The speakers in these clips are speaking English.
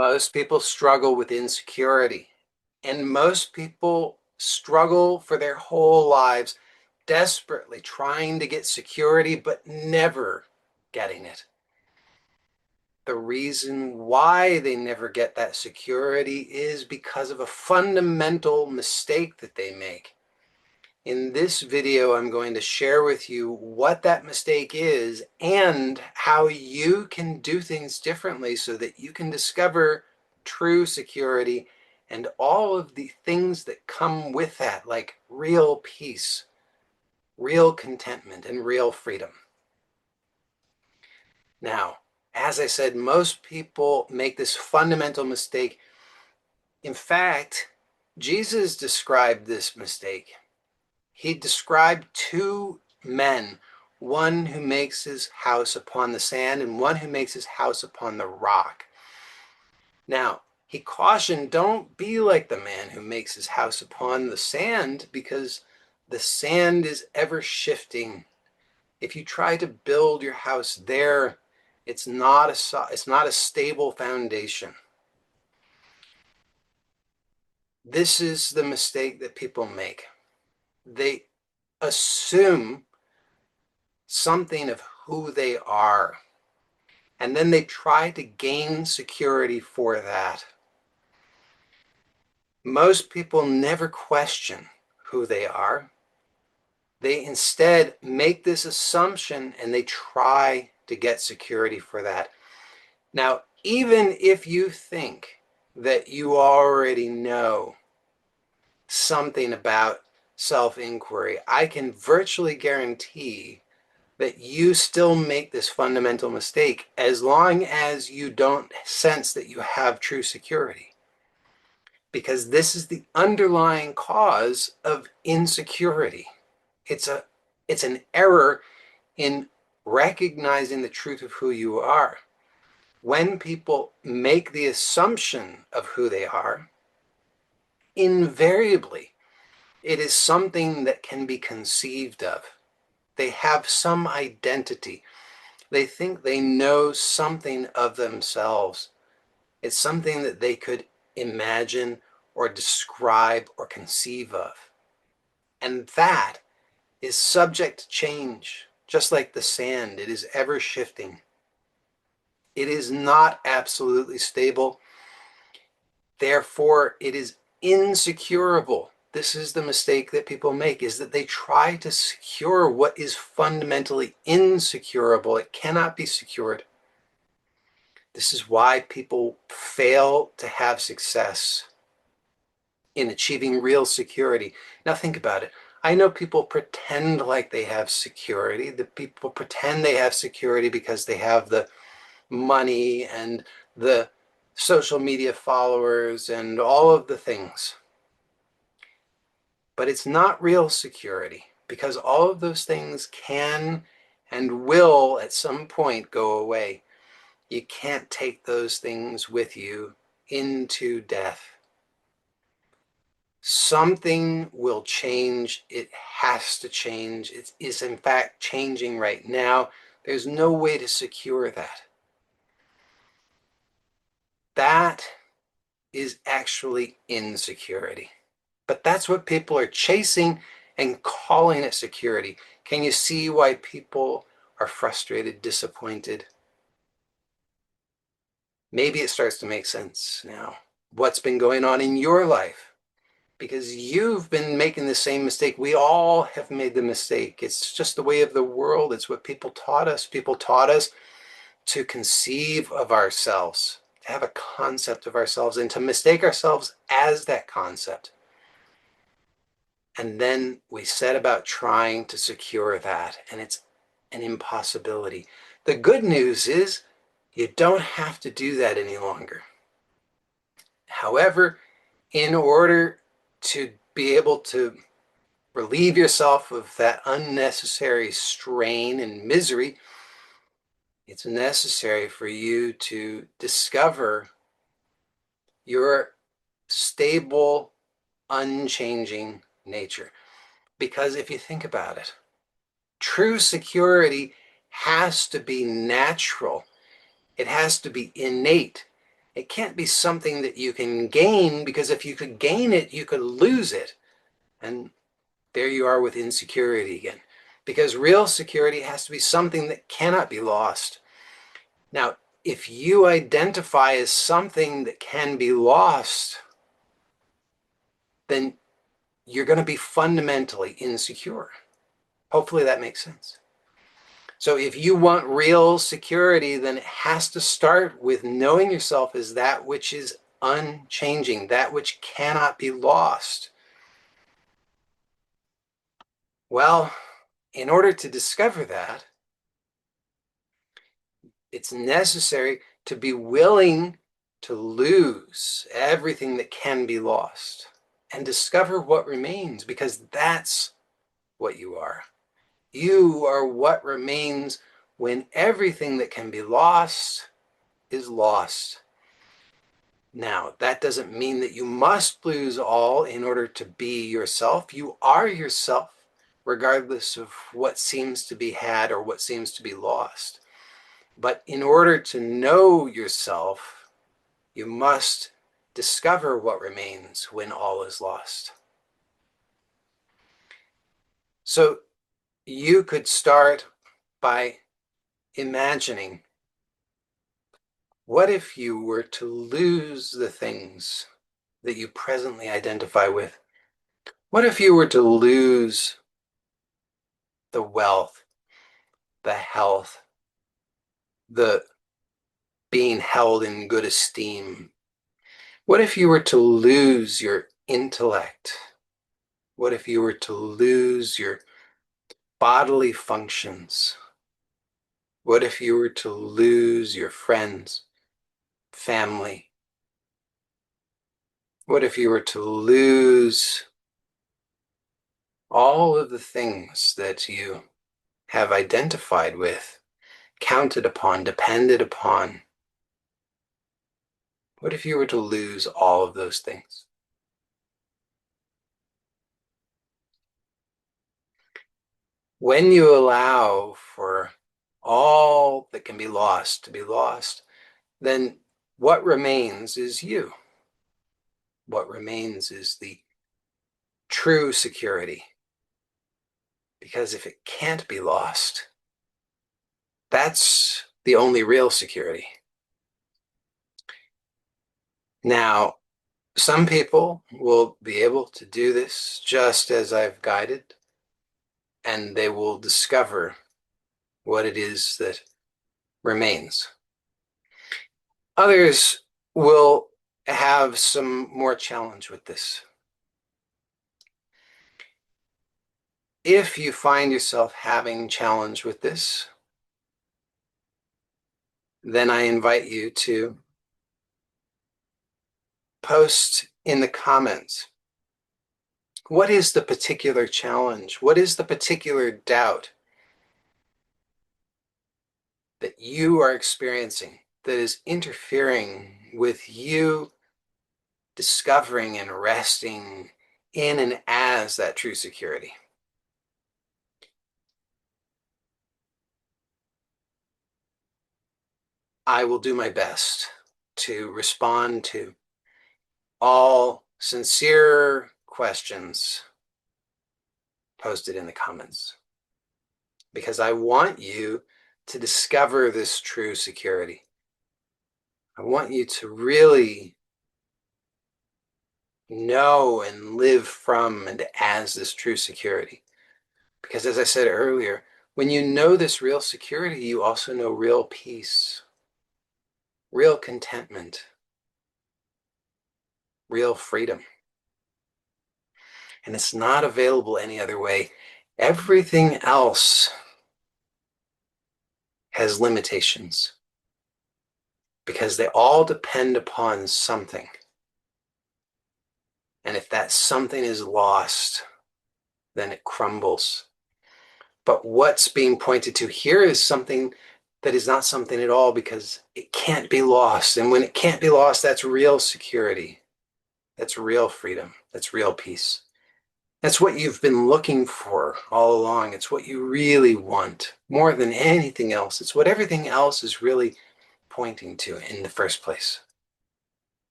Most people struggle with insecurity, and most people struggle for their whole lives, desperately trying to get security, but never getting it. The reason why they never get that security is because of a fundamental mistake that they make. In this video, I'm going to share with you what that mistake is and how you can do things differently so that you can discover true security and all of the things that come with that, like real peace, real contentment, and real freedom. Now, as I said, most people make this fundamental mistake. In fact, Jesus described this mistake. He described two men, one who makes his house upon the sand and one who makes his house upon the rock. Now, he cautioned, don't be like the man who makes his house upon the sand, because the sand is ever shifting. If you try to build your house there, it's not a stable foundation. This is the mistake that people make. They assume something of who they are, and then they try to gain security for that. Most people never question who they are. They instead make this assumption and they try to get security for that. Now, even if you think that you already know something about self-inquiry, I can virtually guarantee that you still make this fundamental mistake as long as you don't sense that you have true security. Because this is the underlying cause of insecurity. It's an error in recognizing the truth of who you are. When people make the assumption of who they are, invariably, it is something that can be conceived of. They have some identity. They think they know something of themselves. It's something that they could imagine or describe or conceive of. And that is subject to change, just like the sand. It is ever shifting. It is not absolutely stable. Therefore, it is insecurable. This is the mistake that people make, is that they try to secure what is fundamentally insecurable. It cannot be secured. This is why people fail to have success in achieving real security. Now think about it. I know people pretend like they have security. The people pretend they have security because they have the money and the social media followers and all of the things. But it's not real security, because all of those things can and will at some point go away. You can't take those things with you into death. Something will change. It has to change. It is in fact changing right now. There's no way to secure that. That is actually insecurity. But that's what people are chasing and calling it security. Can you see why people are frustrated, disappointed? Maybe it starts to make sense now. What's been going on in your life? Because you've been making the same mistake. We all have made the mistake. It's just the way of the world. It's what people taught us. People taught us to conceive of ourselves, to have a concept of ourselves, and to mistake ourselves as that concept. And then we set about trying to secure that, and it's an impossibility. The good news is you don't have to do that any longer. However, in order to be able to relieve yourself of that unnecessary strain and misery, it's necessary for you to discover your stable, unchanging nature. Because if you think about it, true security has to be natural. It has to be innate. It can't be something that you can gain, because if you could gain it, you could lose it. And there you are with insecurity again. Because real security has to be something that cannot be lost. Now, if you identify as something that can be lost, then you're going to be fundamentally insecure. Hopefully that makes sense. So if you want real security, then it has to start with knowing yourself as that which is unchanging, that which cannot be lost. Well, in order to discover that, it's necessary to be willing to lose everything that can be lost and discover what remains, because that's what you are. You are what remains when everything that can be lost is lost. Now, that doesn't mean that you must lose all in order to be yourself. You are yourself, regardless of what seems to be had or what seems to be lost. But in order to know yourself, you must discover what remains when all is lost. So you could start by imagining, what if you were to lose the things that you presently identify with? What if you were to lose the wealth, the health, the being held in good esteem? What if you were to lose your intellect? What if you were to lose your bodily functions? What if you were to lose your friends, family? What if you were to lose all of the things that you have identified with, counted upon, depended upon? What if you were to lose all of those things? When you allow for all that can be lost to be lost, then what remains is you. What remains is the true security. Because if it can't be lost, that's the only real security. Now, some people will be able to do this just as I've guided, and they will discover what it is that remains. Others will have some more challenge with this. If you find yourself having challenge with this, then I invite you to post in the comments, what is the particular challenge? What is the particular doubt that you are experiencing that is interfering with you discovering and resting in and as that true security? I will do my best to respond to all sincere questions posted in the comments, because I want you to discover this true security. I want you to really know and live from and as this true security. Because as I said earlier, when you know this real security, you also know real peace, real contentment, real freedom. And it's not available any other way. Everything else has limitations because they all depend upon something. And if that something is lost, then it crumbles. But what's being pointed to here is something that is not something at all, because it can't be lost. And when it can't be lost, that's real security. That's real freedom. That's real peace. That's what you've been looking for all along. It's what you really want more than anything else. It's what everything else is really pointing to in the first place.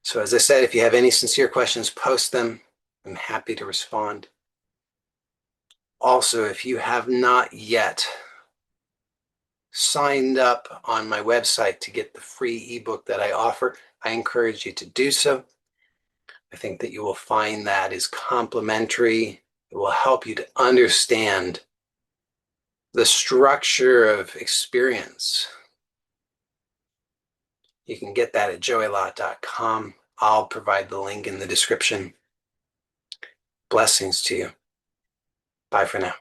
So as I said, if you have any sincere questions, post them. I'm happy to respond. Also, if you have not yet signed up on my website to get the free ebook that I offer, I encourage you to do so. I think that you will find that is complimentary. It will help you to understand the structure of experience. You can get that at joeylott.com. I'll provide the link in the description. Blessings to you. Bye for now.